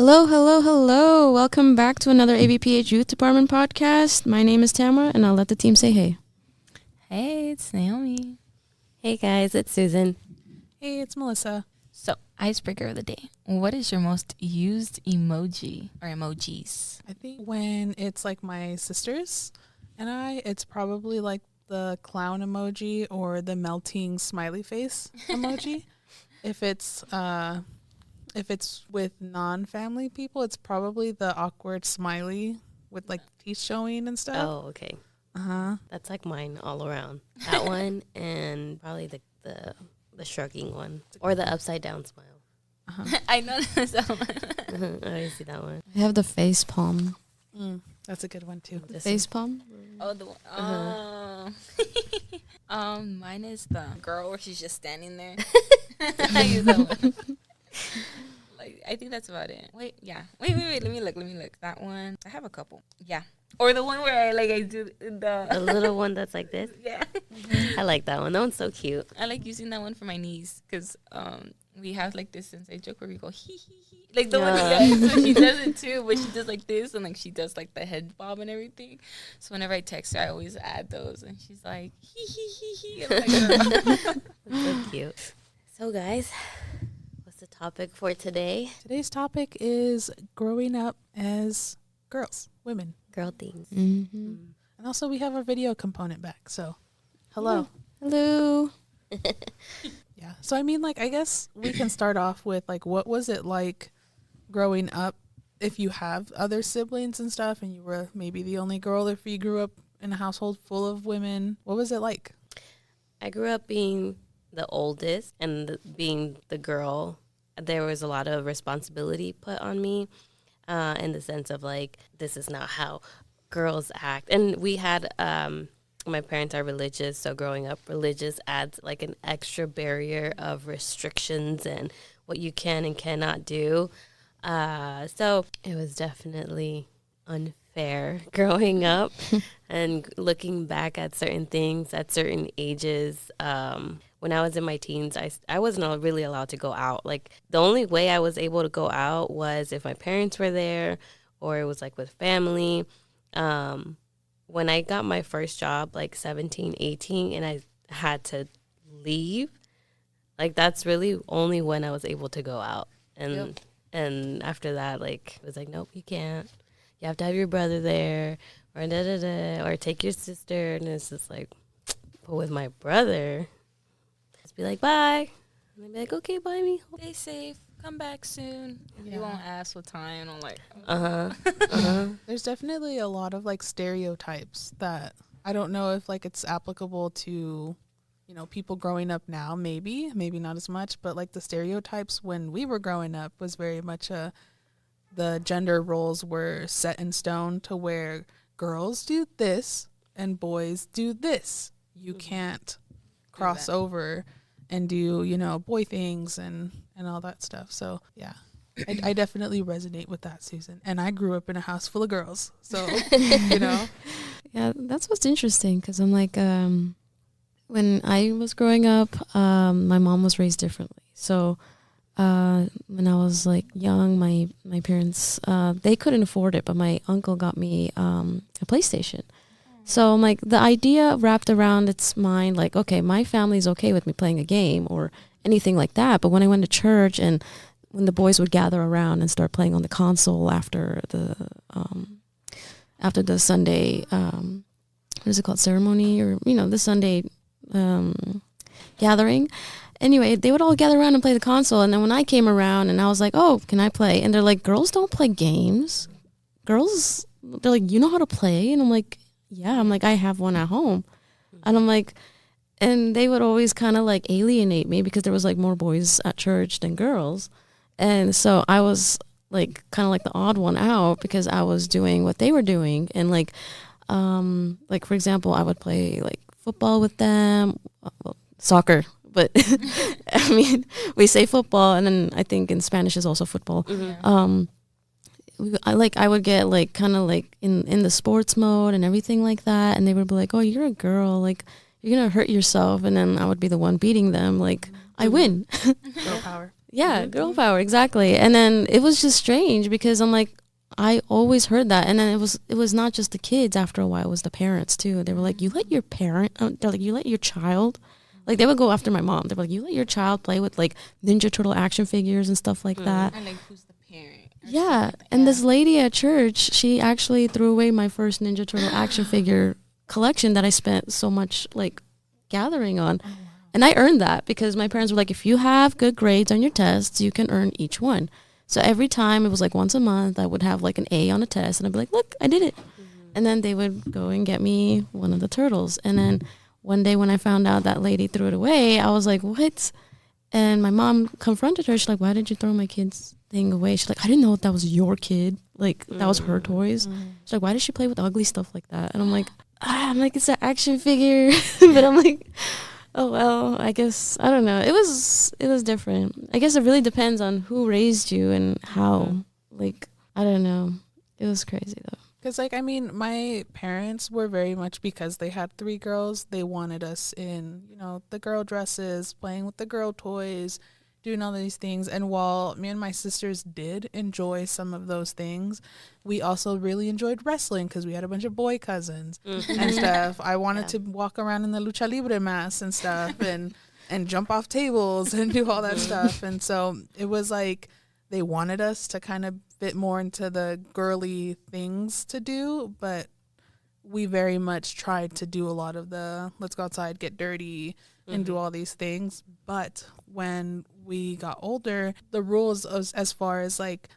Hello, hello, hello. Welcome back to another ABPH Youth Department podcast. My name is Tamara, and I'll let the team say hey. Hey, it's Naomi. Hey guys, it's Susan. Hey, it's Melissa. So, icebreaker of the day. What is your most used emoji or emojis? I think when it's like my sisters and it's probably like the clown emoji or the melting smiley face emoji. If it's with non-family people, it's probably the awkward smiley with like teeth showing and stuff. Oh, okay. Uh-huh. That's like mine all around. That one and probably the shrugging one or the upside down smile. Uh-huh. I know that one. I always see that one. I have the face palm. That's a good one too. The face palm? Oh, the one. Mine is the girl where she's just standing there. I use that one. I think that's about it. Wait. Let me look. That one. I have a couple. Yeah. Or the one where I do the little one that's like this. Yeah. I like that one. That one's so cute. I like using that one for my niece because we have like this inside joke where we go hee hee hee. Like the one so she does it too, but she does like this and like she does like the head bob and everything. So whenever I text her, I always add those, and she's like hee hee hee hee. I'm like, That's so cute. So guys, what's the topic for today? Today's topic is growing up as girls, women. Girl things. Mm-hmm. And also we have our video component back. So hello. Hello. Yeah. So I mean, like, I guess we can start off with like, what was it like growing up? If you have other siblings and stuff, and you were maybe the only girl, if you grew up in a household full of women, what was it like? I grew up being the oldest and being the girl. There was a lot of responsibility put on me in the sense of like, this is not how girls act. And we had my parents are religious, so growing up religious adds like an extra barrier of restrictions and what you can and cannot do. So it was definitely unfair growing up and looking back at certain things at certain ages. When I was in my teens, I wasn't really allowed to go out. Like the only way I was able to go out was if my parents were there or it was like with family. When I got my first job, like 17, 18, and I had to leave, like that's really only when I was able to go out. And after that, like, it was like, nope, you can't. You have to have your brother there or da-da-da, or take your sister. And it's just like, but with my brother, just be like, bye. And they'd be like, okay, bye me. stay safe. Come back soon. Yeah. You won't ask what time. I'm like, There's definitely a lot of like stereotypes that I don't know if like it's applicable to, you know, people growing up now, maybe not as much, but like the stereotypes when we were growing up was very much the gender roles were set in stone to where girls do this and boys do this. You can't cross over and do, you know, boy things and all that stuff. So, yeah, I definitely resonate with that, Susan. And I grew up in a house full of girls. So, you know. Yeah, that's what's interesting because I'm like, when I was growing up, my mom was raised differently. So when I was like young, my parents, they couldn't afford it, but my uncle got me a PlayStation. So I'm like, the idea wrapped around its mind, like, okay, my family's okay with me playing a game or anything like that. But when I went to church and when the boys would gather around and start playing on the console after the Sunday, what is it called, ceremony, or, you know, the Sunday gathering. Anyway, they would all gather around and play the console. And then when I came around and I was like, oh, can I play? And they're like, girls don't play games. Girls, they're like, you know how to play? And I'm like, yeah. I'm like, I have one at home. And I'm like, and they would always kind of like alienate me because there was like more boys at church than girls. And so I was like kind of like the odd one out because I was doing what they were doing. And like for example, I would play like football with them, well, soccer, but I mean, we say football, and then I think in Spanish is also football. yeah. I would get like kind of like in the sports mode and everything like that, and they would be like, oh, you're a girl, like you're gonna hurt yourself, and then I would be the one beating them, like I win. Girl power. Yeah, girl power, exactly. And then it was just strange because I'm like, I always heard that, and then it was not just the kids. After a while, it was the parents too. They were like, "You let your they're like, you let your child," like they would go after my mom. They were like, "You let your child play with like Ninja Turtle action figures and stuff like that." And like, who's the parent? Yeah, and this lady at church, she actually threw away my first Ninja Turtle action figure collection that I spent so much like gathering on. And I earned that because my parents were like, if you have good grades on your tests, you can earn each one. So every time, it was like once a month, I would have like an A on a test, and I'd be like, look, I did it. And then they would go and get me one of the turtles. And then one day when I found out that lady threw it away, I was like, what? And my mom confronted her. She's like, why did you throw my kid's thing away? She's like, I didn't know that was your kid. Like, that was her toys. She's like, why did she play with ugly stuff like that? And I'm like, it's an action figure. But I'm like, oh, well, I guess, I don't know. It was different. I guess it really depends on who raised you and how. Like, I don't know. It was crazy, though. Because, like, I mean, my parents were very much, because they had 3 girls, they wanted us in, you know, the girl dresses, playing with the girl toys, doing all these things. And while me and my sisters did enjoy some of those things, we also really enjoyed wrestling because we had a bunch of boy cousins and stuff. I wanted to walk around in the lucha libre mask and stuff and jump off tables and do all that stuff. And so it was like they wanted us to kind of fit more into the girly things to do, but we very much tried to do a lot of the let's go outside, get dirty, and do all these things. But when we got older, the rules as far as like,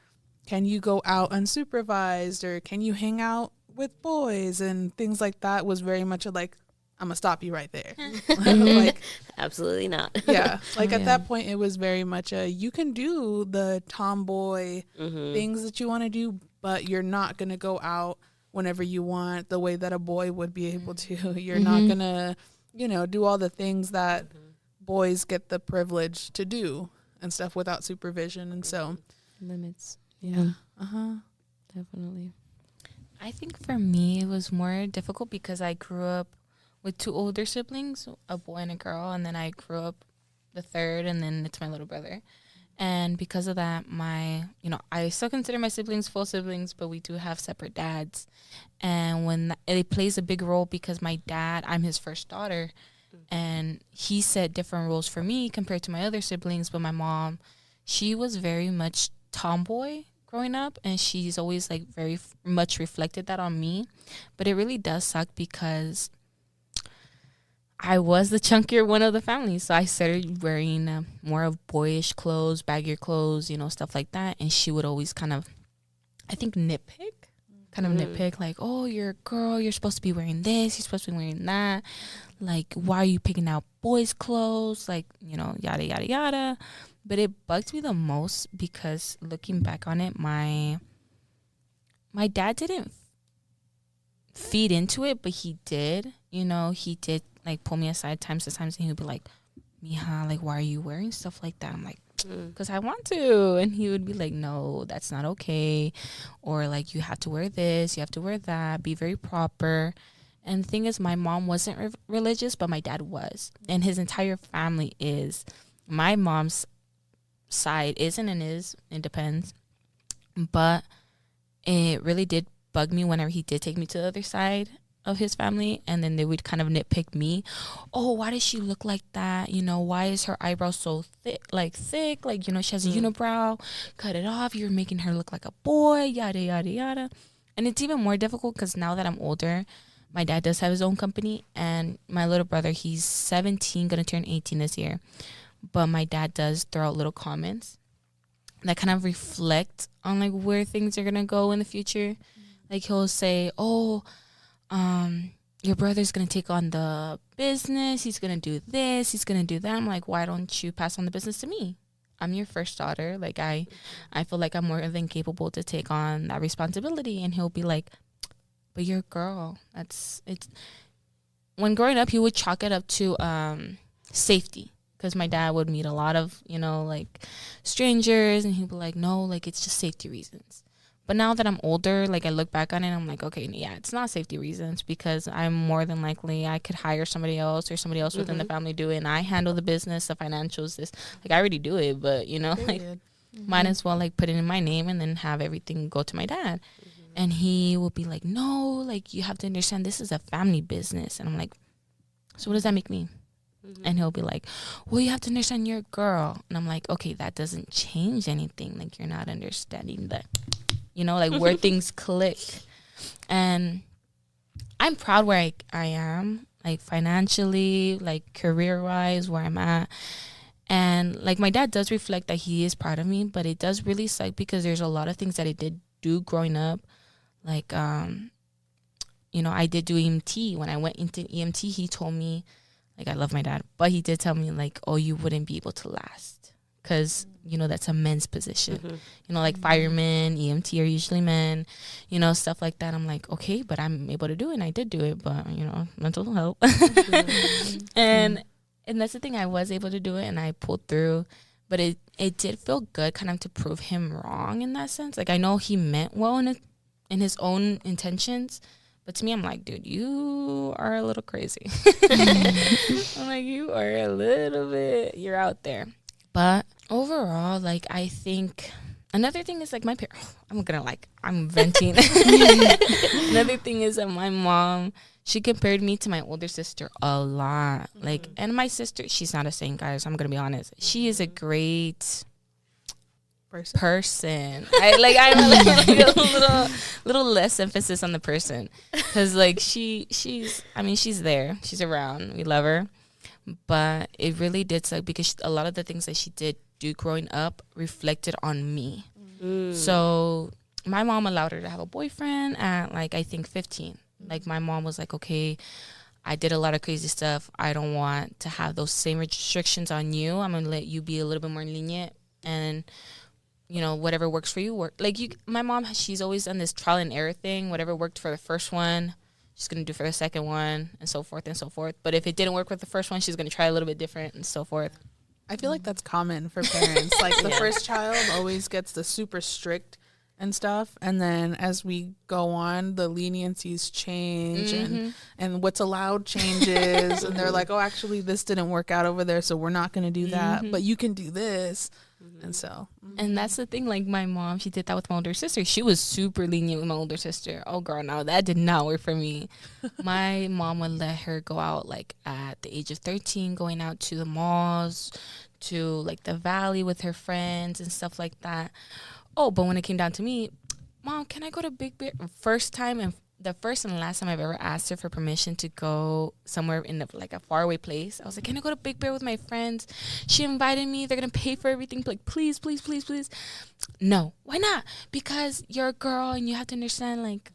can you go out unsupervised or can you hang out with boys and things like that was very much like, I'm gonna stop you right there. Like, absolutely not. Yeah, like at that point it was very much you can do the tomboy things that you want to do, but you're not gonna go out whenever you want the way that a boy would be able to. You're not gonna, you know, do all the things that boys get the privilege to do and stuff without supervision. And so Limits. yeah. Definitely. I think for me, it was more difficult because I grew up with 2 older siblings, a boy and a girl, and then I grew up the third, and then it's my little brother. And because of that, I still consider my siblings full siblings, but we do have separate dads. And when it plays a big role because my dad, I'm his first daughter, and he set different rules for me compared to my other siblings. But my mom, she was very much tomboy growing up, and she's always like very much reflected that on me. But it really does suck because I was the chunkier one of the family, so I started wearing more of boyish clothes, baggier clothes, you know, stuff like that. And she would always kind of, I think, nitpick, like, oh, you're a girl, you're supposed to be wearing this, you're supposed to be wearing that. Like, why are you picking out boys' clothes? Like, you know, yada, yada, yada. But it bugged me the most because looking back on it, my dad didn't feed into it, but he did. You know, he did like pull me aside times to times, and he would be like, Mija, like, why are you wearing stuff like that? I'm like, because I want to. And he would be like, no, that's not okay. Or like, you have to wear this, you have to wear that, be very proper. And the thing is, my mom wasn't religious, but my dad was. And his entire family is. My mom's side isn't and is. It depends. But it really did bug me whenever he did take me to the other side of his family, and then they would kind of nitpick me. Oh, why does she look like that? You know, why is her eyebrow so thick? Like, you know, she has a unibrow. Cut it off. You're making her look like a boy. Yada, yada, yada. And it's even more difficult because now that I'm older, my dad does have his own company, and my little brother, he's 17, gonna turn 18 this year. But my dad does throw out little comments that kind of reflect on like where things are gonna go in the future. Like, he'll say, oh, your brother's gonna take on the business, he's gonna do this, he's gonna do that. I'm like, why don't you pass on the business to me? I'm your first daughter. Like, I feel like I'm more than capable to take on that responsibility. And he'll be like, but you're a girl. It's when growing up, he would chalk it up to safety, because my dad would meet a lot of, you know, like strangers, and he'd be like, no, like, it's just safety reasons. But now that I'm older, like I look back on it, I'm like, okay, yeah, it's not safety reasons because I'm more than likely I could hire somebody else or somebody else within the family do it, and I handle the business, the financials. This like I already do it, but you know, like might as well like put it in my name and then have everything go to my dad. And he will be like, no, like you have to understand this is a family business, and I'm like, so what does that make me? And he'll be like, well, you have to understand you're a girl. And I'm like, okay, that doesn't change anything. Like, you're not understanding that, you know, like where things click. And I'm proud where I am, like financially, like career-wise, where I'm at. And like my dad does reflect that he is proud of me, but it does really suck because there's a lot of things that I did do growing up. Like, you know, I did do EMT. When I went into EMT, he told me, like, I love my dad, but he did tell me, like, oh, you wouldn't be able to last because, you know, that's a men's position. You know, like firemen, EMT are usually men, you know, stuff like that. I'm like, okay, but I'm able to do it, and I did do it, but, you know, mental health. And that's the thing. I was able to do it, and I pulled through, but it did feel good kind of to prove him wrong in that sense. Like, I know he meant well in his own intentions, but to me, I'm like, dude, you are a little crazy. I'm like, you are a little bit, you're out there. But overall, like, I think another thing is, like, my parents, I'm venting. Another thing is that my mom, she compared me to my older sister a lot. Like, and my sister, she's not a saint, guys. I'm going to be honest. She is a great person. I'm like a little less emphasis on the person, because like she's there, she's around, we love her, but it really did suck because a lot of the things that she did do growing up reflected on me. So my mom allowed her to have a boyfriend at like I think 15. Like my mom was like, okay, I did a lot of crazy stuff, I don't want to have those same restrictions on you, I'm gonna let you be a little bit more lenient, and you know, whatever works for you, work. Like my mom, she's always done this trial and error thing. Whatever worked for the first one, she's going to do for the second one, and so forth and so forth. But if it didn't work with the first one, she's going to try a little bit different and so forth. I feel like that's common for parents. Like the first child always gets the super strict and stuff. And then as we go on, the leniencies change and what's allowed changes. And they're like, oh, actually, this didn't work out over there, so we're not going to do that. But you can do this. And so. And that's the thing. Like my mom, she did that with my older sister. She was super lenient with my older sister. Oh, girl, no, that did not work for me. My mom would let her go out like at the age of 13, going out to the malls, to like the valley with her friends and stuff like that. Oh, but when it came down to me, Mom, can I go to Big Bear? First and last time I've ever asked her for permission to go somewhere in like a faraway place. I was like, can I go to Big Bear with my friends? She invited me. They're going to pay for everything. Like, please, please, please, please. No. Why not? Because you're a girl and you have to understand, like,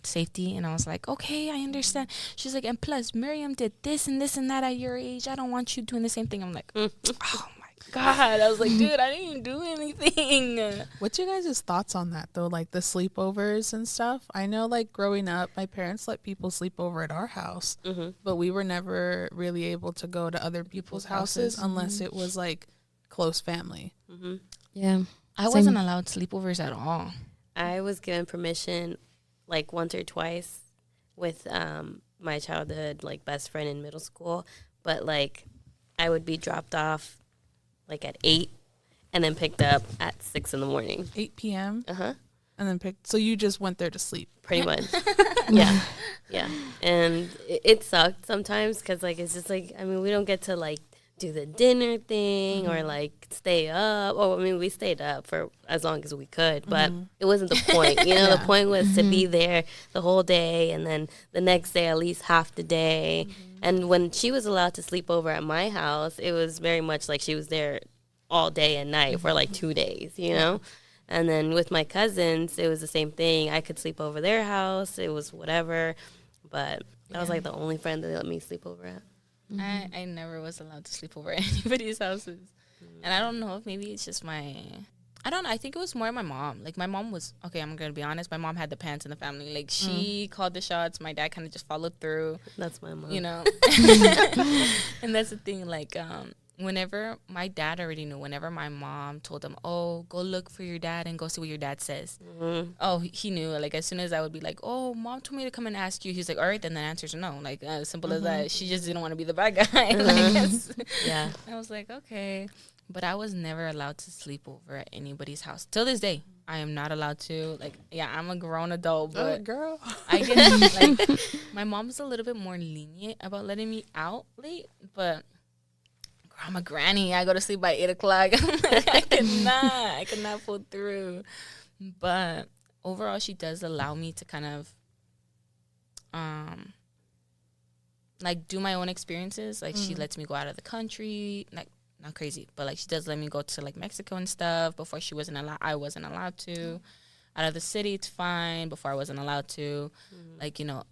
safety. And I was like, okay, I understand. She's like, and plus, Miriam did this and this and that at your age. I don't want you doing the same thing. I'm like, oh, my God. I was like, dude, I didn't even do anything. What's your guys' thoughts on that, though? Like the sleepovers and stuff? I know, like, growing up, my parents let people sleep over at our house, but we were never really able to go to other people's houses unless it was, like, close family. Yeah. I wasn't allowed sleepovers at all. I was given permission, like, once or twice with my childhood, like, best friend in middle school. But, like, I would be dropped off like at 8 and then picked up at 6 in the morning. 8 p.m.? And then picked. So you just went there to sleep? Pretty much. Yeah. And it sucked sometimes because, like, it's just like, I mean, we don't get to, like, do the dinner thing or, like, stay up. Oh, I mean, we stayed up for as long as we could, but it wasn't the point. You know, the point was to be there the whole day and then the next day at least half the day. And when she was allowed to sleep over at my house, it was very much like she was there all day and night for like 2 days, you know? And then with my cousins, it was the same thing. I could sleep over their house. It was whatever. But that was like the only friend that they let me sleep over at. I never was allowed to sleep over at anybody's houses. And I don't know if maybe it's just I think it was more my mom. Like, my mom was, okay, I'm going to be honest, my mom had the pants in the family. Like, she called the shots. My dad kind of just followed through. That's my mom. You know? And that's the thing, like, whenever my dad already knew, whenever my mom told him, oh, go look for your dad and go see what your dad says. Mm-hmm. Oh, he knew. Like, as soon as I would be like, oh, mom told me to come and ask you. He's like, all right, then the answer's no. Like, as simple as that. She just didn't want to be the bad guy. Yeah. I was like, okay. But I was never allowed to sleep over at anybody's house. Till this day, I am not allowed to. Like, yeah, I'm a grown adult, but girl. I guess, like, my mom's a little bit more lenient about letting me out late, but I'm a granny. I go to sleep by 8 o'clock. I cannot pull through. But overall, she does allow me to kind of, like, do my own experiences. Like, she lets me go out of the country. Like, not crazy, but, like, she does let me go to, like, Mexico and stuff. Before I wasn't allowed to. Out of the city, it's fine. Before I wasn't allowed to. Like, you know.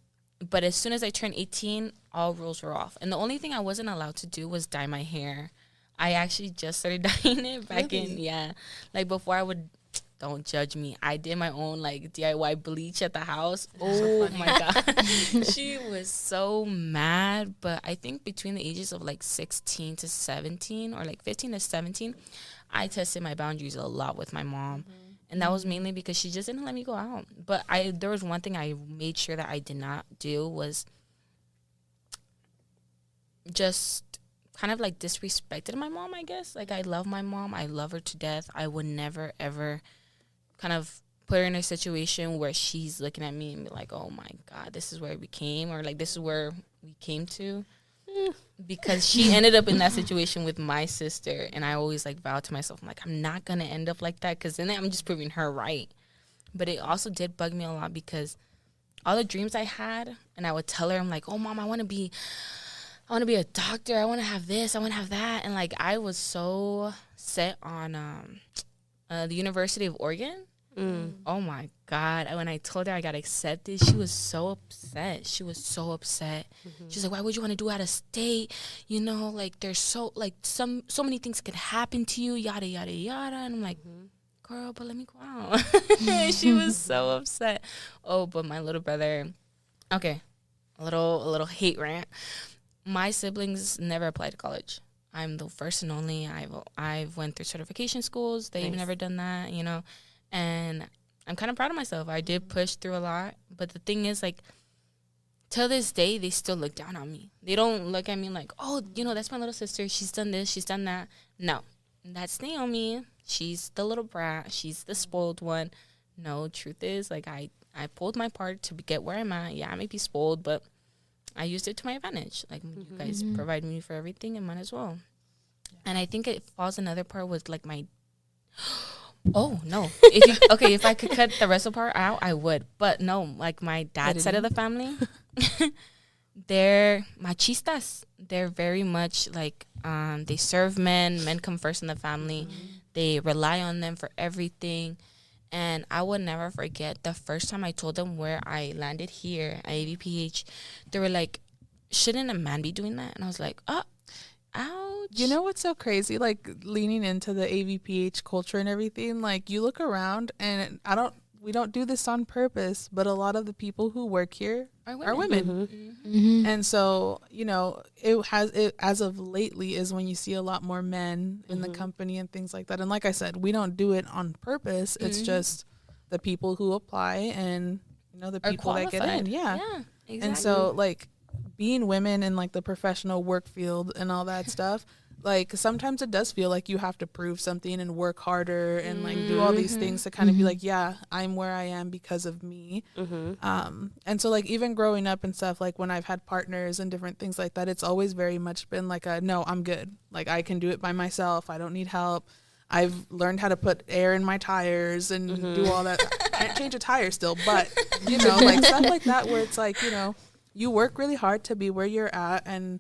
But as soon as I turned 18, all rules were off. And the only thing I wasn't allowed to do was dye my hair. I actually just started dyeing it back in, yeah. Like, before I would, don't judge me, I did my own, like, DIY bleach at the house. Oh, my God. She was so mad. But I think between the ages of, like, 16 to 17 or, like, 15 to 17, I tested my boundaries a lot with my mom. And that was mainly because she just didn't let me go out. But there was one thing I made sure that I did not do was just kind of like disrespected my mom, I guess. Like, I love my mom. I love her to death. I would never, ever kind of put her in a situation where she's looking at me and be like, oh, my God, this is where we came, or, like, this is where we came to. Because she ended up in that situation with my sister, and I always, like, vowed to myself, I'm like, I'm not going to end up like that, because then I'm just proving her right. But it also did bug me a lot because all the dreams I had, and I would tell her, I'm like, oh, Mom, I want to be a doctor. I want to have this. I want to have that. And, like, I was so set on the University of Oregon. Oh, my God. When I told her I got accepted, she was so upset. She's like, why would you want to do out of state? You know, like, there's so many things could happen to you, yada, yada, yada. And I'm like, girl, but let me go out. She was so upset. Oh, but my little brother, okay, a little hate rant. My siblings never applied to college. I'm the first and only. I've went through certification schools. They've never done that, you know. And I'm kind of proud of myself. I did push through a lot. But the thing is, like, till this day, they still look down on me. They don't look at me like, oh, you know, that's my little sister. She's done this. She's done that. No, that's Naomi. She's the little brat. She's the spoiled one. No, truth is, like, I pulled my part to get where I'm at. Yeah, I may be spoiled, but I used it to my advantage. Like, you guys provide me for everything, and might as well. And I think it falls another part with, like, my... Oh, no. If I could cut the rest of the part out, I would. But no, like, my dad's side of the family, they're machistas. They're very much, like, they serve men. Men come first in the family. They rely on them for everything. And I would never forget the first time I told them where I landed here at AVPH. They were like, shouldn't a man be doing that? And I was like, oh, ouch. You know what's so crazy? Like, leaning into the AVPH culture and everything, like, you look around and we don't do this on purpose, but a lot of the people who work here are women. And so, you know, it as of lately is when you see a lot more men in the company and things like that. And like I said, we don't do it on purpose. It's just the people who apply and, you know, the people that get in. Yeah, exactly. And so, like, being women in, like, the professional work field and all that stuff, like, sometimes it does feel like you have to prove something and work harder and, like, do all these things to kind of be like, yeah, I'm where I am because of me. And so, like, even growing up and stuff, like, when I've had partners and different things like that, it's always very much been like no, I'm good. Like, I can do it by myself. I don't need help. I've learned how to put air in my tires and do all that. I can't change a tire still, but, you know, like, stuff like that where it's like, you know, you work really hard to be where you're at, and,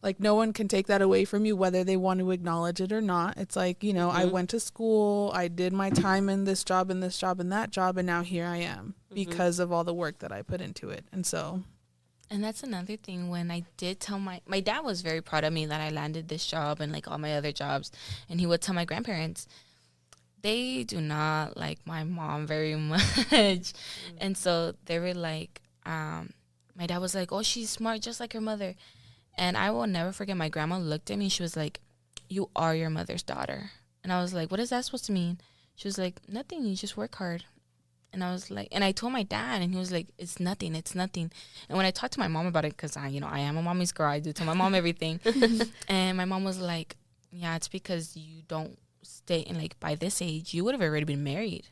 like, no one can take that away from you, whether they want to acknowledge it or not. It's like, you know, I went to school, I did my time in this job and that job, and now here I am because of all the work that I put into it. And so. And that's another thing. When I did tell my dad was very proud of me that I landed this job and, like, all my other jobs. And he would tell my grandparents, they do not like my mom very much. And so they were like, my dad was like, oh, she's smart just like her mother. And I will never forget, my grandma looked at me and she was like, "You are your mother's daughter." And I was like, "What is that supposed to mean?" She was like, "Nothing, you just work hard." And I was like, and I told my dad, and he was like, "It's nothing, it's nothing." And when I talked to my mom about it, because I am a mommy's girl, I do tell my mom everything. And my mom was like, "Yeah, it's because you don't stay in, like, by this age, you would have already been married,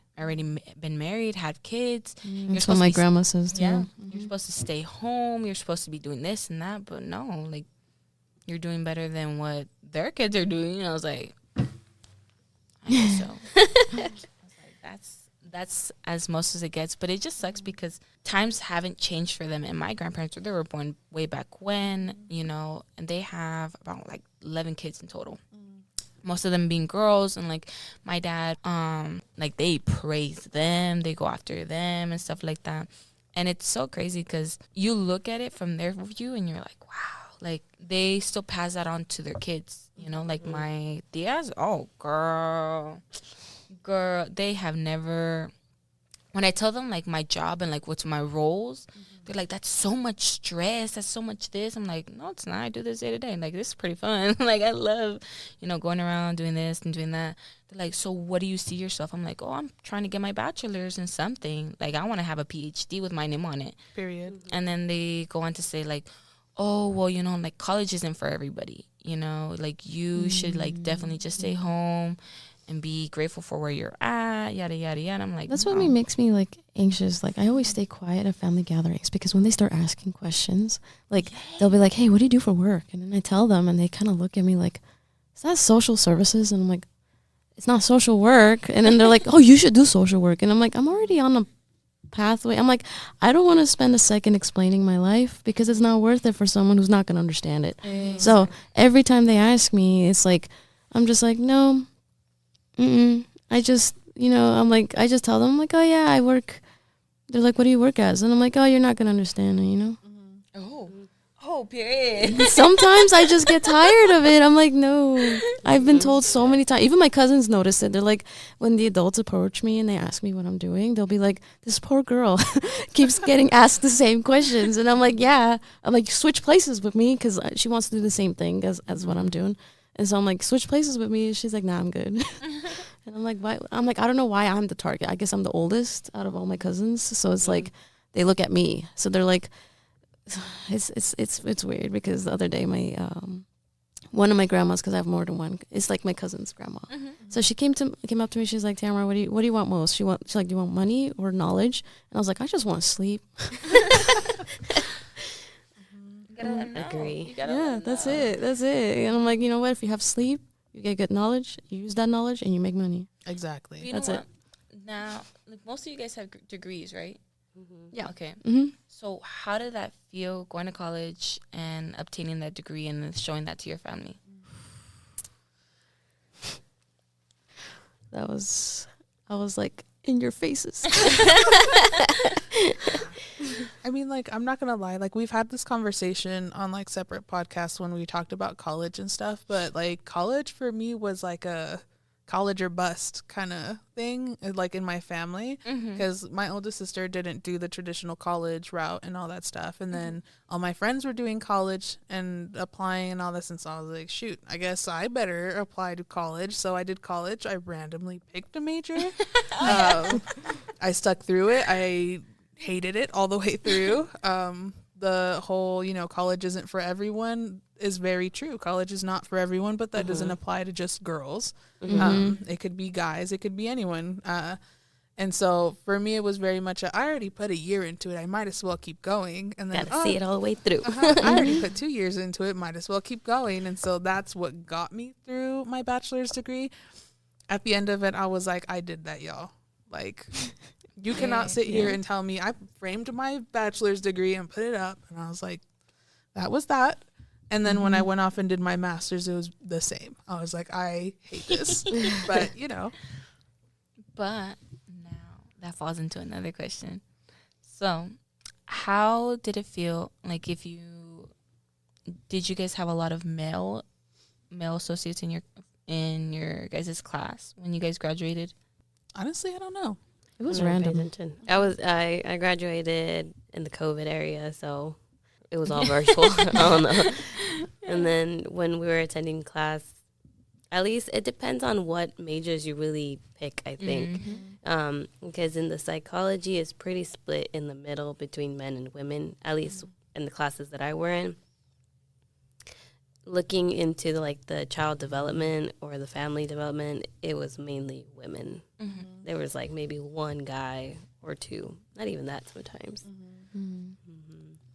had kids. That's what my grandma says too. Yeah, you're supposed to stay home. You're supposed to be doing this and that, but no, like, you're doing better than what their kids are doing." And I was like, I guess so. I was like, that's as most as it gets. But it just sucks because times haven't changed for them. And my grandparents, they were born way back when, and they have about like 11 kids in total. Most of them being girls. And like my dad, like they praise them, they go after them and stuff like that. And it's so crazy because you look at it from their view and you're like, wow, like they still pass that on to their kids, like my tias. Oh, girl, they have never, when I tell them like my job and like what's my roles, they're like, "That's so much stress, that's so much this." I'm like, "No, it's not. I do this day to day. Like, this is pretty fun." Like, I love, going around doing this and doing that. They're like, "So what do you see yourself?" I'm like, "Oh, I'm trying to get my bachelor's in something. Like, I want to have a PhD with my name on it." Period. And then they go on to say like, "Oh, well, like college isn't for everybody. Like you should like definitely just stay home and be grateful for where you're at, yada, yada, yada." I'm like, That's no. what makes me like anxious. Like I always stay quiet at family gatherings because when they start asking questions, like they'll be like, "Hey, what do you do for work?" And then I tell them and they kind of look at me like, "Is that social services?" And I'm like, "It's not social work." And then they're like, "Oh, you should do social work." And I'm like, "I'm already on a pathway." I'm like, I don't want to spend a second explaining my life because it's not worth it for someone who's not going to understand it. Exactly. So every time they ask me, it's like, I'm just like, no. I just, I'm like, I just tell them, I'm like, "Oh yeah, I work." They're like, "What do you work as?" And I'm like, "Oh, you're not gonna understand it, Oh, period. Sometimes I just get tired of it. I'm like, no. I've been told so many times. Even my cousins notice it. They're like, when the adults approach me and they ask me what I'm doing, they'll be like, "This poor girl keeps getting asked the same questions." And I'm like, yeah. I'm like, switch places with me because she wants to do the same thing as what I'm doing. And so I'm like, switch places with me. She's like, "Nah, I'm good." And I'm like, why? I'm like, I don't know why I'm the target. I guess I'm the oldest out of all my cousins. So it's like, they look at me. So they're like, it's weird because the other day my one of my grandmas, because I have more than one, it's like my cousin's grandma. So she came up to me. She's like, "Tamara, what do you want most?" She's like, "Do you want money or knowledge?" And I was like, "I just want to sleep." Agree. Yeah, that's it. And I'm like, you know what? If you have sleep, you get good knowledge. You use that knowledge and you make money. Exactly. You That's know it. what? Now, like, most of you guys have degrees, right? Yeah. Okay. Mm-hmm. So how did that feel, going to college and obtaining that degree and then showing that to your family? I was like, in your faces. I mean, like, I'm not gonna lie, like, we've had this conversation on like separate podcasts when we talked about college and stuff, but like college for me was like a college or bust kind of thing, like in my family, because my oldest sister didn't do the traditional college route and all that stuff, and then all my friends were doing college and applying and all this, and so I was like, shoot, I guess I better apply to college. So I did college. I randomly picked a major. I stuck through it. I hated it all the way through. The whole, college isn't for everyone is very true. College is not for everyone, but that doesn't apply to just girls. It could be guys. It could be anyone. And so for me, it was very much I already put a year into it. I might as well keep going. And then Gotta see it all the way through. I already put 2 years into it. Might as well keep going. And so that's what got me through my bachelor's degree. At the end of it, I was like, I did that, y'all. Like, you cannot sit here and tell me I framed my bachelor's degree and put it up. And I was like, that was that. And then when I went off and did my master's, it was the same. I was like, I hate this. But, But now that falls into another question. So how did it feel? Like, did you guys have a lot of male associates in your guys' class when you guys graduated? Honestly, I don't know. It was I'm not random. paying attention. I graduated in the COVID area, so it was all virtual. I don't know. And then when we were attending class, at least it depends on what majors you really pick, I think. Because in the psychology, it's pretty split in the middle between men and women, at least in the classes that I were in. Looking into the child development or the family development, it was mainly women. There was maybe one guy or two, not even that sometimes.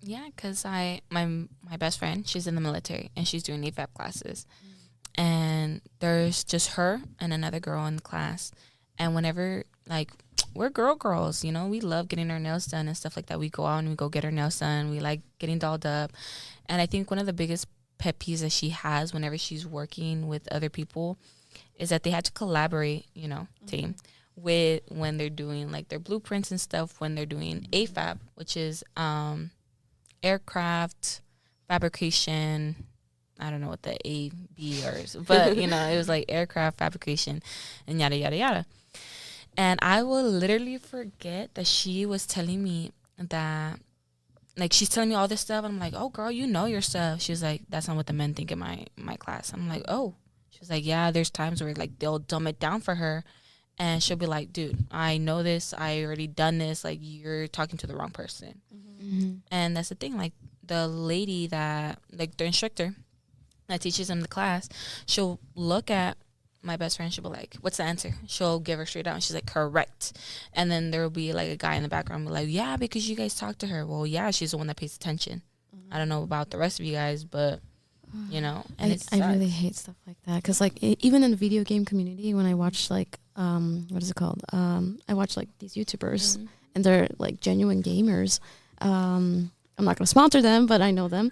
Yeah, because my best friend, she's in the military and she's doing AFAP classes. And there's just her and another girl in the class. And whenever, we're girls, we love getting our nails done and stuff like that. We go out and we go get our nails done. We like getting dolled up. And I think one of the biggest pet peeves that she has whenever she's working with other people is that they had to collaborate, team, with when they're doing, their blueprints and stuff, when they're doing AFAB, which is aircraft fabrication. I don't know what the A, B is, but, it was aircraft fabrication and yada, yada, yada. And I will literally forget that she was telling me that, she's telling me all this stuff. And I'm like, oh, girl, you know your stuff. She was like, that's not what the men think in my class. I'm like, oh. She was like, yeah, there's times where, they'll dumb it down for her. And she'll be like, dude, I know this. I already done this. You're talking to the wrong person. And that's the thing. The lady that, the instructor that teaches them the class, she'll look at my best friend. She'll be like, what's the answer? She'll give her straight out. And she's like, correct. And then there will be a guy in the background be like, yeah, because you guys talk to her. Well, yeah, she's the one that pays attention. I don't know about the rest of you guys, but and I really hate stuff like that because even in the video game community, when I watch what is it called? I watch these YouTubers and they're genuine gamers. I'm not going to sponsor them, but I know them,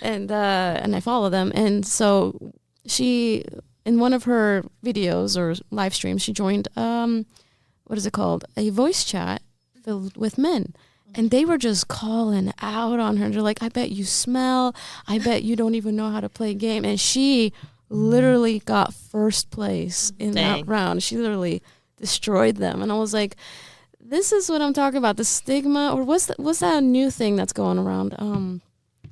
and I follow them. And so she, in one of her videos or live streams, she joined what is it called? A voice chat filled with men. And they were just calling out on her. They're like, I bet you smell. I bet you don't even know how to play a game. And she literally got first place in that round. She literally destroyed them. And I was like, this is what I'm talking about. The stigma, or what's that new thing that's going around?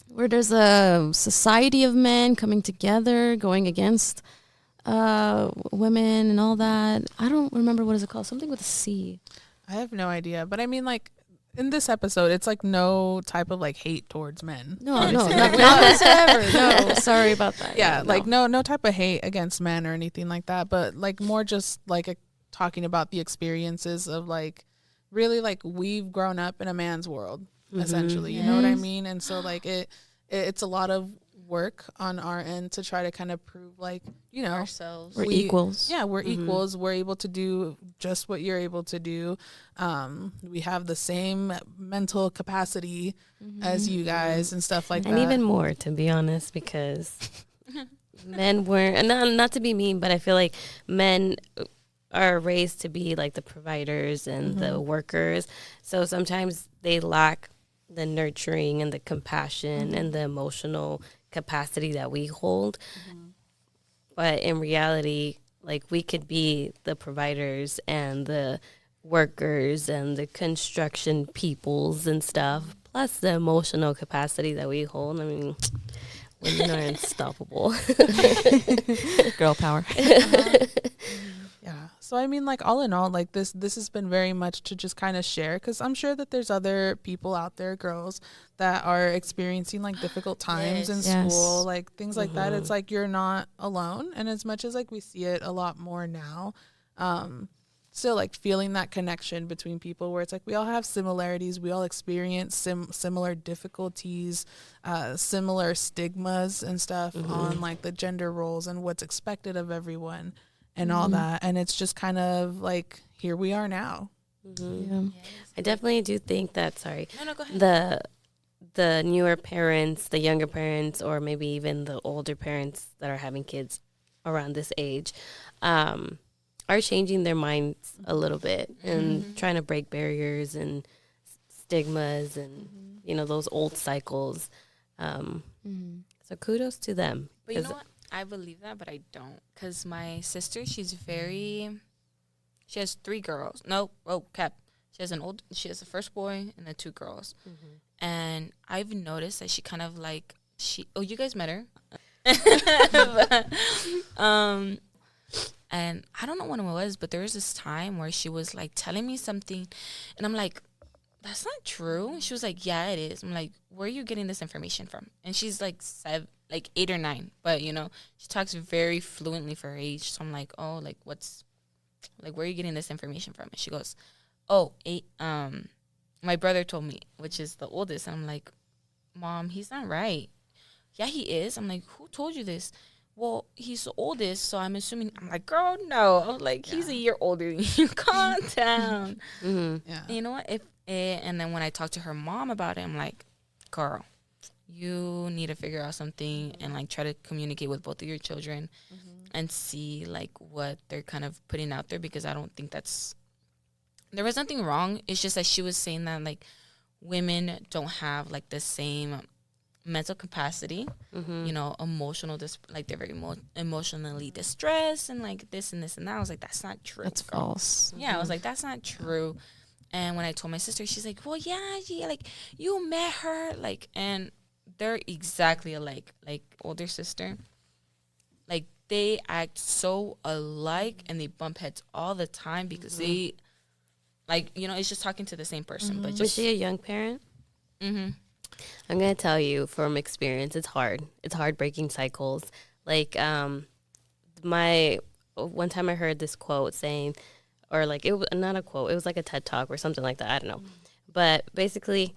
Where there's a society of men coming together, going against women and all that. I don't remember, what is it called? Something with a C. I have no idea. But I mean, in this episode, it's no type of hate towards men. No, not whatsoever. No, sorry about that. Yeah, no type of hate against men or anything like that. But more just talking about the experiences of really we've grown up in a man's world essentially. You know what I mean? And so it's a lot of work on our end to try to kind of prove ourselves. We're equals. Yeah, we're equals. We're able to do just what you're able to do. We have the same mental capacity as you guys and stuff like that. And even more, to be honest, because men weren't, not to be mean, but I feel like men are raised to be the providers and the workers. So sometimes they lack the nurturing and the compassion and the emotional capacity that we hold. But in reality, we could be the providers and the workers and the construction peoples and stuff, plus the emotional capacity that we hold. I mean, women are unstoppable. Girl power. Yeah. So I mean, all in all, this has been very much to just kind of share, because I'm sure that there's other people out there, girls, that are experiencing difficult times in school, things like that. It's you're not alone. And as much as we see it a lot more now, still feeling that connection between people where it's we all have similarities, we all experience similar difficulties, similar stigmas and stuff on the gender roles and what's expected of everyone. And all that, and it's just kind of here we are now. Yeah. I definitely do think that. Sorry, no, go ahead. The newer parents, the younger parents, or maybe even the older parents that are having kids around this age, are changing their minds a little bit and trying to break barriers and stigmas and those old cycles. So kudos to them. But you know what? I believe that, but I don't. Because my sister, she has 3 girls. No, cap. She has a first boy and then 2 girls. And I've noticed that she kind of you guys met her. But, and I don't know when it was, but there was this time where she was like telling me something, and I'm like, that's not true. And she was like, yeah, it is. I'm like, where are you getting this information from? And she's like 8 or 9, but she talks very fluently for her age. So I'm like, oh, like what's, like, where are you getting this information from? And she goes, oh, 8. My brother told me, which is the oldest. And I'm like, Mom, he's not right. Yeah, he is. I'm like, who told you this? Well, he's the oldest, so I'm assuming. I'm like, girl, no. I'm like, he's a year older than you. Calm down. Yeah. You know what? And then when I talked to her mom about it, I'm like, girl, you need to figure out something and like try to communicate with both of your children and see like what they're kind of putting out there, because I don't think there was nothing wrong. It's just that she was saying that like women don't have like the same mental capacity, emotional, like they're very emotionally distressed and like this and this and that. I was like, that's not true. That's false. Yeah, I was like, that's not true. And when I told my sister, she's like, well, yeah, like you met her, like, and they're exactly alike, like older sister. Like they act so alike and they bump heads all the time because they, like, it's just talking to the same person. But just, was she a young parent? Mm-hmm. I'm going to tell you from experience, it's hard. It's hard breaking cycles. Like, one time I heard this quote saying, or like, it was not a quote, it was like a TED Talk or something like that. I don't know. But basically,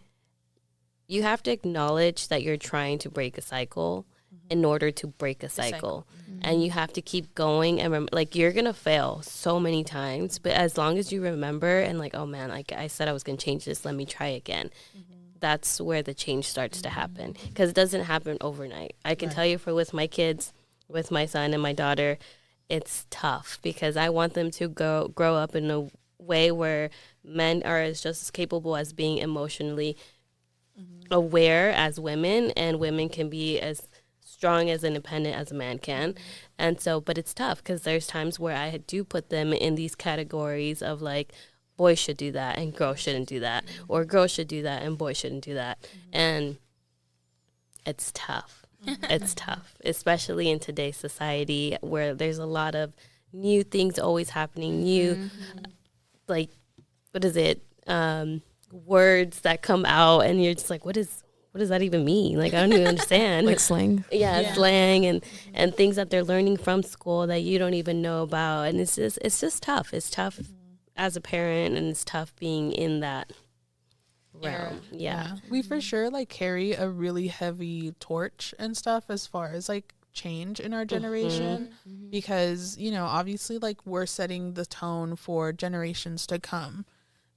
you have to acknowledge that you're trying to break a cycle in order to break a cycle. And you have to keep going and like you're going to fail so many times, but as long as you remember and like, oh man, like I said I was going to change this, let me try again. That's where the change starts to happen, because it doesn't happen overnight. I can tell you with my kids, with my son and my daughter, it's tough because I want them to grow up in a way where men are just as capable as being emotionally aware as women, and women can be as strong as independent as a man can. And so, but it's tough because there's times where I do put them in these categories of like, boys should do that and girls shouldn't do that, or girls should do that and boys shouldn't do that. And it's tough. It's tough, especially in today's society where there's a lot of new things always happening, new, like, what is it, words that come out and you're just like, what does that even mean? Like, I don't even understand. Like slang. Yeah, slang and things that they're learning from school that you don't even know about. And it's just tough. It's tough as a parent, and it's tough being in that realm. Yeah. We for sure like carry a really heavy torch and stuff as far as like change in our generation, because obviously like we're setting the tone for generations to come.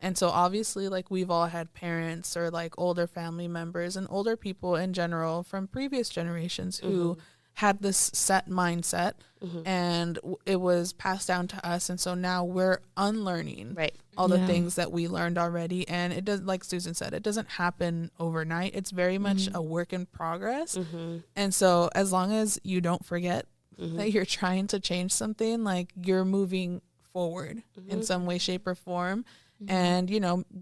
And so obviously like we've all had parents or like older family members and older people in general from previous generations who had this set mindset, and it was passed down to us. And so now we're unlearning all the things that we learned already. And it does, like Susan said, it doesn't happen overnight. It's very much a work in progress. And so as long as you don't forget that you're trying to change something, like you're moving forward in some way, shape, or form. And,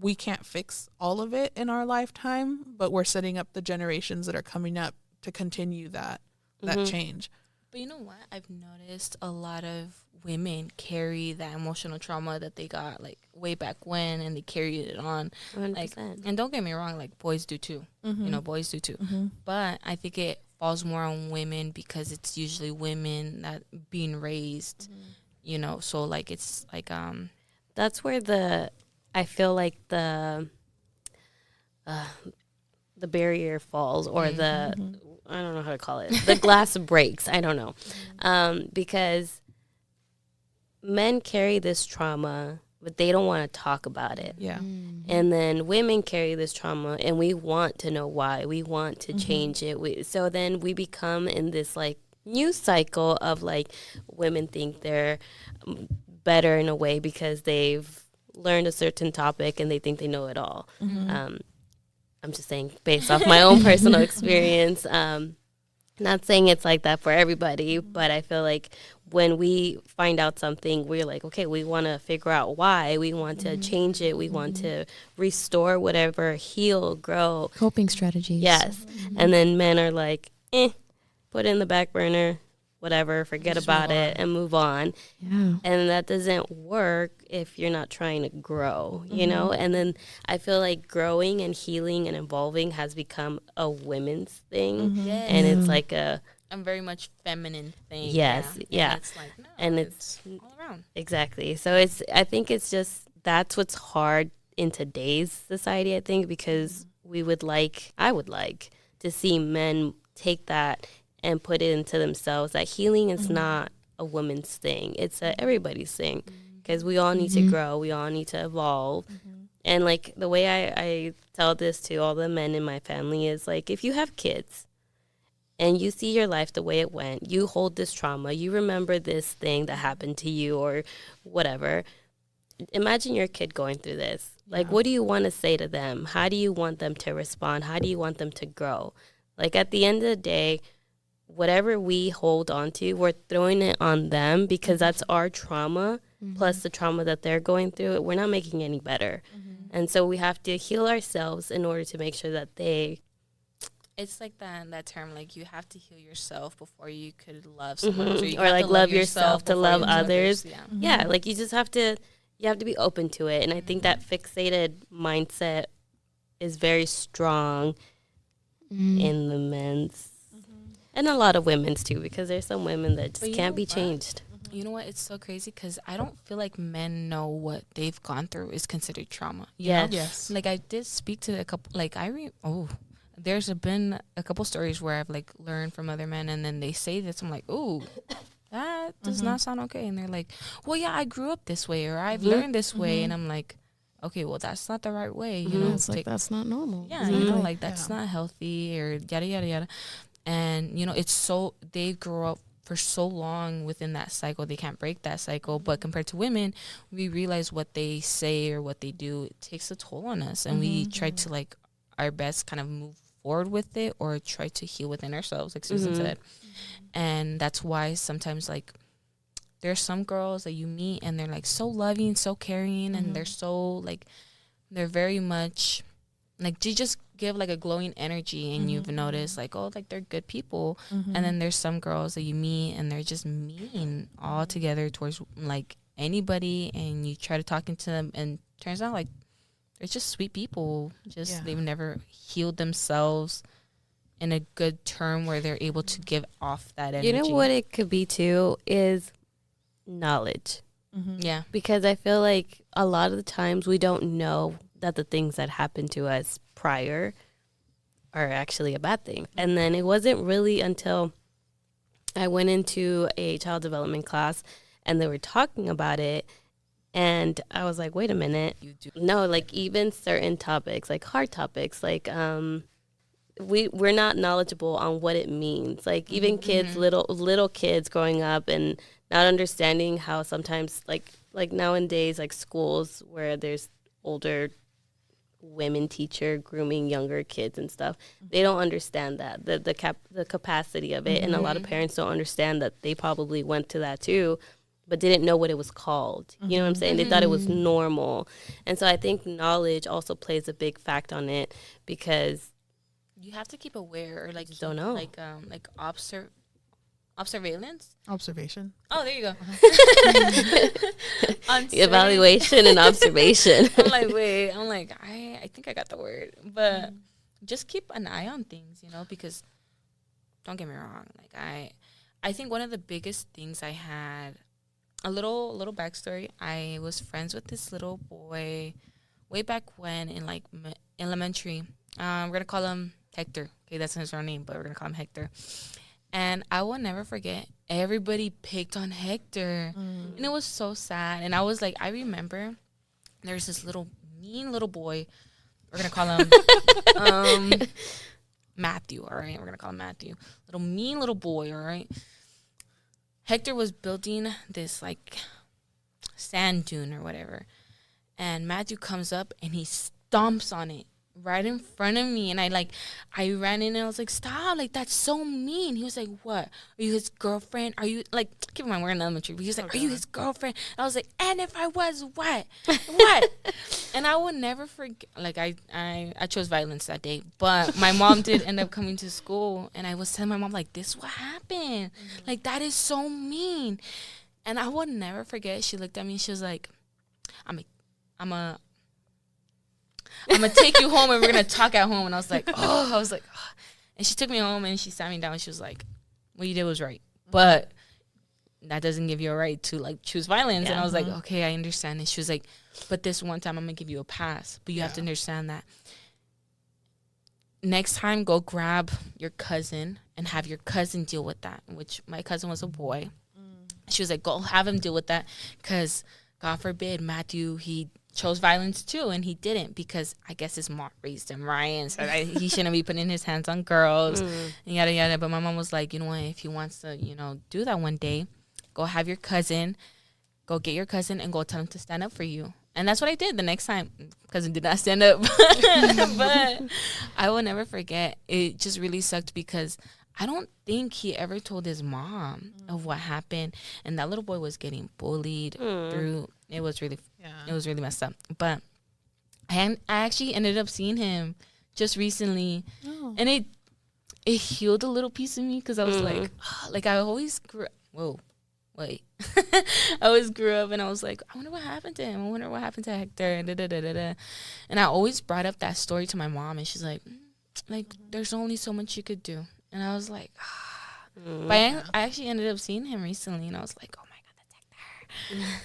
we can't fix all of it in our lifetime, but we're setting up the generations that are coming up to continue that change. But you know what? I've noticed a lot of women carry that emotional trauma that they got like way back when, and they carried it on. 100%. Like, and don't get me wrong, like boys do too. Boys do too. But I think it falls more on women because it's usually women that being raised, so like it's like that's where I feel like the barrier falls, or I don't know how to call it. The glass breaks. I don't know. Because men carry this trauma, but they don't want to talk about it. Yeah. And then women carry this trauma, and we want to know why. We want to change it. So then we become in this like new cycle of like women think they're better in a way because they've learned a certain topic and they think they know it all. I'm just saying based off my own personal experience. Not saying it's like that for everybody, but I feel like when we find out something, we're like, okay, we want to figure out why. We want to change it. We want to restore whatever, heal, grow. Coping strategies. Yes. And then men are like, put it in the back burner, whatever, forget Just about move it, on. and move on. Yeah. And that doesn't work if you're not trying to grow, you know? And then I feel like growing and healing and evolving has become a women's thing. Yes. And it's like a, I'm very much feminine thing. Yes, yeah. And it's like, no, and it's all around. exactly. So it's, I think it's just, that's what's hard in today's society, I think, because I would like to see men take that and put it into themselves, that healing is not a woman's thing. It's a everybody's thing, because we all need to grow. We all need to evolve. And like the way I tell this to all the men in my family is like, if you have kids and you see your life the way it went, you hold this trauma, you remember this thing that happened to you or whatever. Imagine your kid going through this. Like, what do you want to say to them? How do you want them to respond? How do you want them to grow? Like, at the end of the day, whatever we hold on to, we're throwing it on them because that's our trauma plus the trauma that they're going through. We're not making any better. And so we have to heal ourselves in order to make sure that they... It's like that term, like you have to heal yourself before you could love someone else. Or, you Or have like to love yourself to before love you others. Yeah. Yeah, like you just have to... You have to be open to it. And I think that fixated mindset is very strong in the men's and a lot of women's too, because there's some women that But just you can't know be what? changed. You know what? It's so crazy because I don't feel like men know what they've gone through is considered trauma. You Yes. know? Yes. Like I did speak to a couple, like there's been a couple stories where I've like learned from other men and then they say this. I'm like, ooh, that does not sound okay. And they're like, well, yeah, I grew up this way or I've learned this way. And I'm like, okay, well, that's not the right way. You know, It's like take- that's not normal. yeah, you know, Exactly. like that's not healthy or yada, yada, yada. And, you know, it's so, they grow up for so long within that cycle, they can't break that cycle. But compared to women, we realize what they say or what they do, it takes a toll on us. And we try to like our best kind of move forward with it or try to heal within ourselves, like Susan said. And that's why sometimes like there's some girls that you meet and they're like so loving, so caring, and they're so like, they're very much like, they just give like a glowing energy and you've noticed like, oh, like they're good people. And then there's some girls that you meet and they're just mean altogether towards like anybody, and you try to talk into them and turns out like they're just sweet people. Just they've never healed themselves in a good term where they're able to give off that energy. You know what it could be too is knowledge. Yeah. Because I feel like a lot of the times we don't know that the things that happened to us prior are actually a bad thing. And then it wasn't really until I went into a child development class and they were talking about it, and I was like, wait a minute. You do. No, like even certain topics, like hard topics, like we're not knowledgeable on what it means. Like even kids, little kids growing up and not understanding how sometimes like nowadays, like schools where there's older women teacher grooming younger kids and stuff, they don't understand that the capacity of it, and a lot of parents don't understand that they probably went to that too, but didn't know what it was called. You know what I'm saying? They thought it was normal. And so I think knowledge also plays a big fact on it, because You have to keep aware or like just don't know. like observance. Observation. Oh, there you go. On certain- Evaluation and observation. I'm like, wait. I'm like, I think I got the word, but just keep an eye on things, you know, because don't get me wrong. Like I think one of the biggest things I had, a little backstory. I was friends with this little boy way back when in like elementary. We're gonna call him Hector. Okay, that's his real name, but we're gonna call him Hector. And I will never forget, everybody picked on Hector. And it was so sad. And I was like, I remember there's this mean little boy. We're going to call him Matthew, all right? We're going to call him Matthew. Mean little boy, all right? Hector was building this, like, sand dune or whatever. And Matthew comes up and he stomps on it right in front of me, and I ran in and I was like, stop, like that's so mean. He was like, what, are you his girlfriend? Are you, like, keep in mind we're in elementary, but he was like, are you his girlfriend? And I was like, and if I was, what? And I would never forget, like, I chose violence that day. But my mom did end up coming to school. And I was telling my mom, like, this is what happened. Like, that is so mean. And I would never forget. She looked at me and she was like, I'm gonna take you home and we're gonna talk at home. And I was like, oh. And she took me home and she sat me down and she was like, what you did was right, but that doesn't give you a right to like choose violence. And I was like, okay, I understand. And she was like, but this one time I'm gonna give you a pass, but you have to understand that next time go grab your cousin and have your cousin deal with that, which my cousin was a boy. She was like, go have him deal with that, because God forbid Matthew, he chose violence too, and he didn't, because I guess his mom raised him right and said he shouldn't be putting his hands on girls and yada yada. But my mom was like, you know what, if he wants to, you know, do that one day, go have your cousin, go get your cousin and go tell him to stand up for you. And that's what I did the next time. Cousin did not stand up. But I will never forget. It just really sucked because I don't think he ever told his mom of what happened. And that little boy was getting bullied through. It was really messed up. But I actually ended up seeing him just recently. Oh. And it healed a little piece of me, because I was like I always grew up. Whoa. Wait. I always grew up and I was like, I wonder what happened to him. I wonder what happened to Hector. And I always brought up that story to my mom, and she's like, there's only so much you could do. And I was like, But I actually ended up seeing him recently, and I was like, oh my God, that's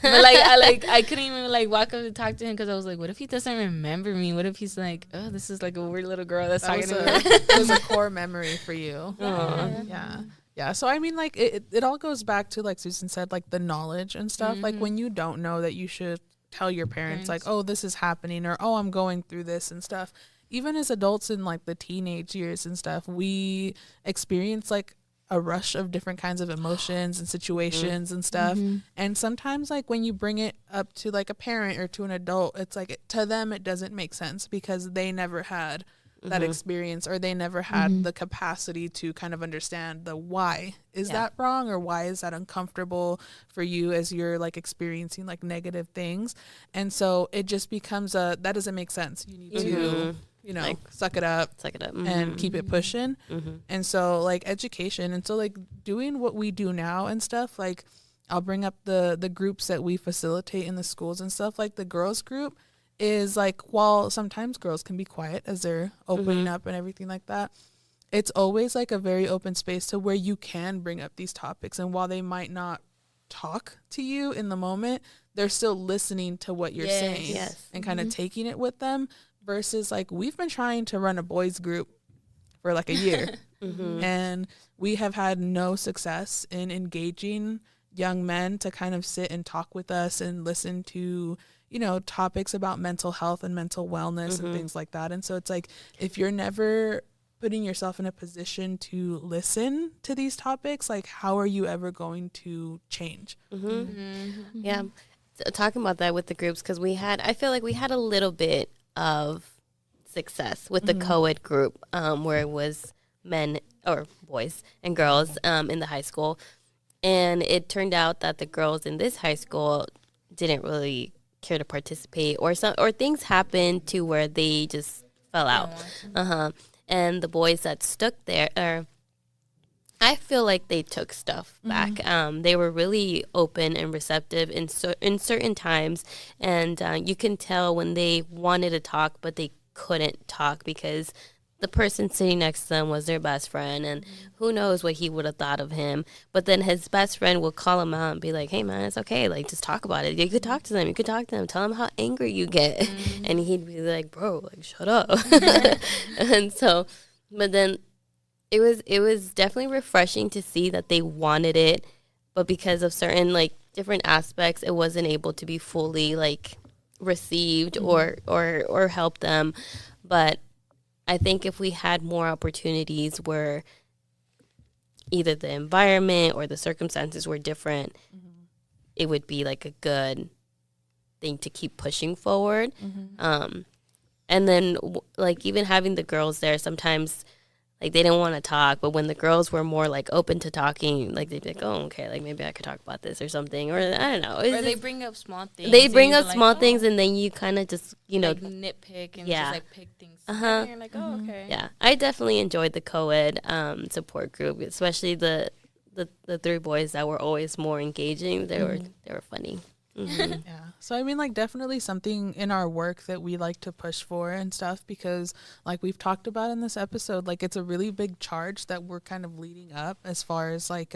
Hector. But I couldn't even walk up and talk to him, because I was like, what if he doesn't remember me? What if he's like, oh, this is like a weird little girl that's talking to me? It was a core memory for you. Yeah. So I mean, like, it all goes back to, like Susan said, like the knowledge and stuff. Like when you don't know, that you should tell your parents, like, oh, this is happening, or oh, I'm going through this and stuff. Even as adults in like the teenage years and stuff, we experience like a rush of different kinds of emotions and situations and stuff. And sometimes, like, when you bring it up to like a parent or to an adult, it's like to them it doesn't make sense, because they never had that experience, or they never had the capacity to kind of understand the why is that wrong, or why is that uncomfortable for you as you're like experiencing like negative things. And so it just becomes that doesn't make sense. You need to, you know, like, suck it up and keep it pushing. And so like education, and so like doing what we do now and stuff, like I'll bring up the groups that we facilitate in the schools and stuff. Like the girls group is like, while sometimes girls can be quiet as they're opening up and everything like that, it's always like a very open space to where you can bring up these topics. And while they might not talk to you in the moment, they're still listening to what you're saying and kind of taking it with them. Versus like, we've been trying to run a boys group for like a year and we have had no success in engaging young men to kind of sit and talk with us and listen to, you know, topics about mental health and mental wellness and things like that. And so it's like, if you're never putting yourself in a position to listen to these topics, like, how are you ever going to change? Yeah. Talking about that with the groups, because I feel like we had a little bit of success with the co-ed group, where it was men or boys and girls in the high school. And it turned out that the girls in this high school didn't really care to participate, or things happened to where they just fell out. And the boys that stuck there, I feel like they took stuff back. They were really open and receptive in certain times, and you can tell when they wanted to talk, but they couldn't talk because the person sitting next to them was their best friend, and who knows what he would have thought of him. But then his best friend would call him out and be like, hey, man, it's okay. Like, just talk about it. You could talk to them. Tell them how angry you get. And he'd be like, bro, like, shut up. And so, but then it was definitely refreshing to see that they wanted it. But because of certain, like, different aspects, it wasn't able to be fully, like, received or help them. But I think if we had more opportunities where either the environment or the circumstances were different, it would be like a good thing to keep pushing forward. And then like even having the girls there, sometimes Like, they didn't want to talk, but when the girls were more, like, open to talking, like, they'd be like, oh, okay, like, maybe I could talk about this or something. Or, I don't know. Or they bring up small things. They bring and up you're small like, things, oh, and then you kind of just, you know. like nitpick and Yeah. just, like, pick things. Uh-huh. And you're like, oh, okay. Yeah, I definitely enjoyed the co-ed support group, especially the 3 boys that were always more engaging. They were funny. Mhm. Yeah. So I mean, like, definitely something in our work that we like to push for and stuff, because like we've talked about in this episode, like, it's a really big charge that we're kind of leading up as far as like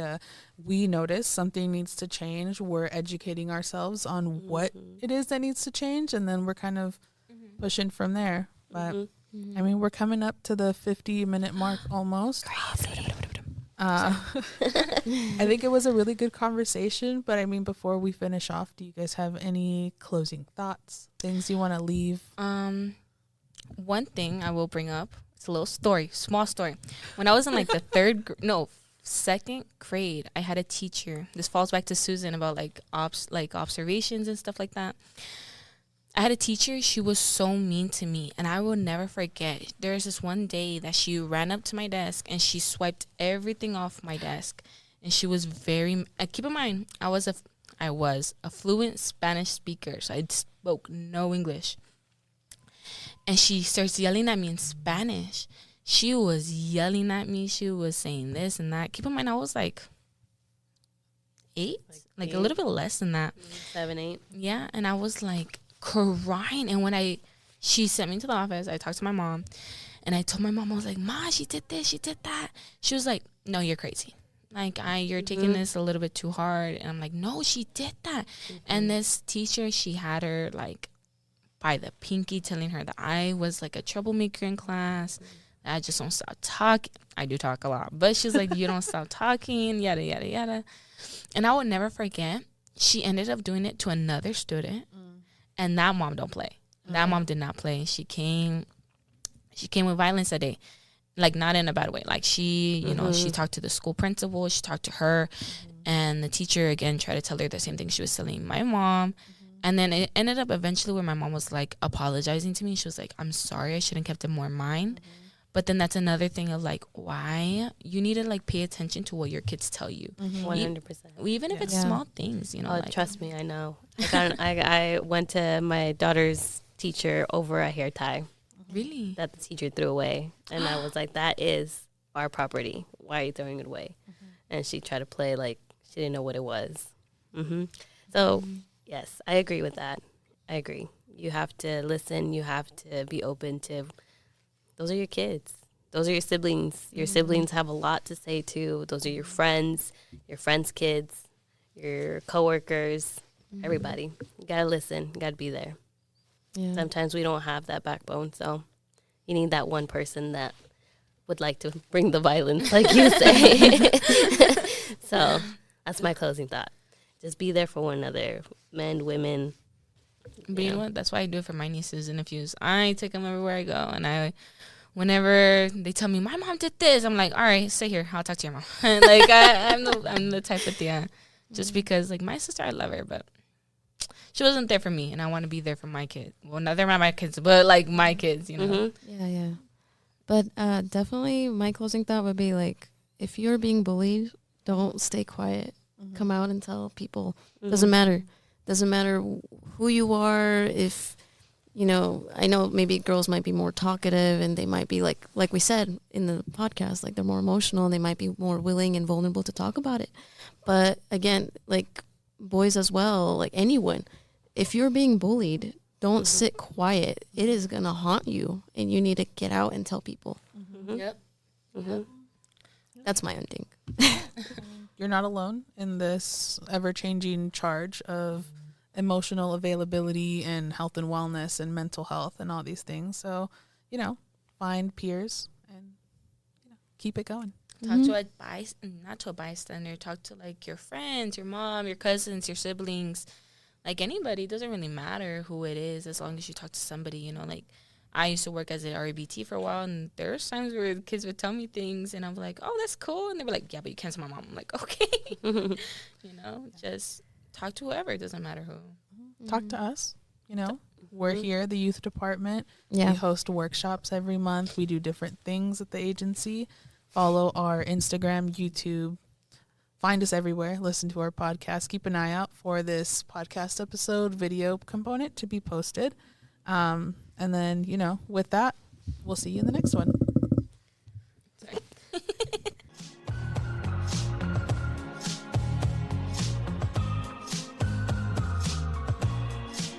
we notice something needs to change. We're educating ourselves on what it is that needs to change, and then we're kind of pushing from there. But I mean, we're coming up to the 50-minute mark almost. I think it was a really good conversation, but I mean, before we finish off, do you guys have any closing thoughts, things you want to leave? One thing I will bring up, it's a little story, small story. When I was in like the second grade, I had a teacher. This falls back to Susan about like observations and stuff like that. I had a teacher, she was so mean to me, and I will never forget. There's this one day that she ran up to my desk and she swiped everything off my desk. And she was very, keep in mind, I was a fluent Spanish speaker, so I spoke no English. And she starts yelling at me in Spanish. She was yelling at me. She was saying this and that. Keep in mind, I was like 8, like a little bit less than that. 7, 8. Yeah, and I was like crying. And when she sent me to the office, I talked to my mom, and I told my mom, I was like, Ma, she did this, she did that. She was like, no, you're crazy. Like, you're taking this a little bit too hard. And I'm like, no, she did that. And this teacher, she had her like by the pinky, telling her that I was like a troublemaker in class. I just don't stop talking. I do talk a lot, but she's like, you don't stop talking, yada, yada, yada. And I would never forget, she ended up doing it to another student. And that mom don't play. That mom did not play. She came with violence that day. Like, not in a bad way. Like, she, you know, she talked to the school principal. She talked to her. And the teacher, again, tried to tell her the same thing she was telling my mom. And then it ended up eventually where my mom was, like, apologizing to me. She was like, I'm sorry. I shouldn't kept it more in mind. But then that's another thing of, like, why you need to, like, pay attention to what your kids tell you. 100%. Even if it's small things, you know. Oh, like, trust me, I know. I went to my daughter's teacher over a hair tie really? that the teacher threw away. And I was like, that is our property. Why are you throwing it away? And she tried to play like she didn't know what it was. So, yes, I agree with that. I agree. You have to listen. You have to be open to, those are your kids. Those are your siblings. Your siblings have a lot to say, too. Those are your friends' kids, your coworkers, everybody. You got to listen. You got to be there. Yeah. Sometimes we don't have that backbone, so you need that one person that would like to bring the violence, like you say. So that's my closing thought. Just be there for one another, men, women. But you know what? That's why I do it for my nieces and nephews. I take them everywhere I go, and whenever they tell me my mom did this, I'm like, all right, stay here. I'll talk to your mom. Like, I'm the type of tia, just because like my sister, I love her, but she wasn't there for me, and I want to be there for my kids. Well, not they're not my kids, but like my kids, you know. Yeah. But definitely my closing thought would be like, if you're being bullied, don't stay quiet. Come out and tell people. Doesn't matter. Doesn't matter who you are. If, you know, I know maybe girls might be more talkative and they might be like we said in the podcast, like they're more emotional and they might be more willing and vulnerable to talk about it. But again, like boys as well, like anyone, if you're being bullied, don't sit quiet. It is going to haunt you and you need to get out and tell people. Yep. That's my own thing. You're not alone in this ever-changing charge of emotional availability and health and wellness and mental health and all these things. So, you know, find peers and keep it going. Talk to not to a bystander. Talk to like your friends, your mom, your cousins, your siblings, like anybody. It doesn't really matter who it is, as long as you talk to somebody. You know, like I used to work as an REBT for a while, and there's times where the kids would tell me things, and I'm like, "Oh, that's cool," and they were like, "Yeah, but you can't tell my mom." I'm like, "Okay," you know, just talk to whoever. It doesn't matter who. Talk to us, you know. We're here, the youth department. Yeah. We host workshops every month. We do different things at the agency. Follow our Instagram, YouTube. Find us everywhere. Listen to our podcast. Keep an eye out for this podcast episode video component to be posted. And then, with that, we'll see you in the next one.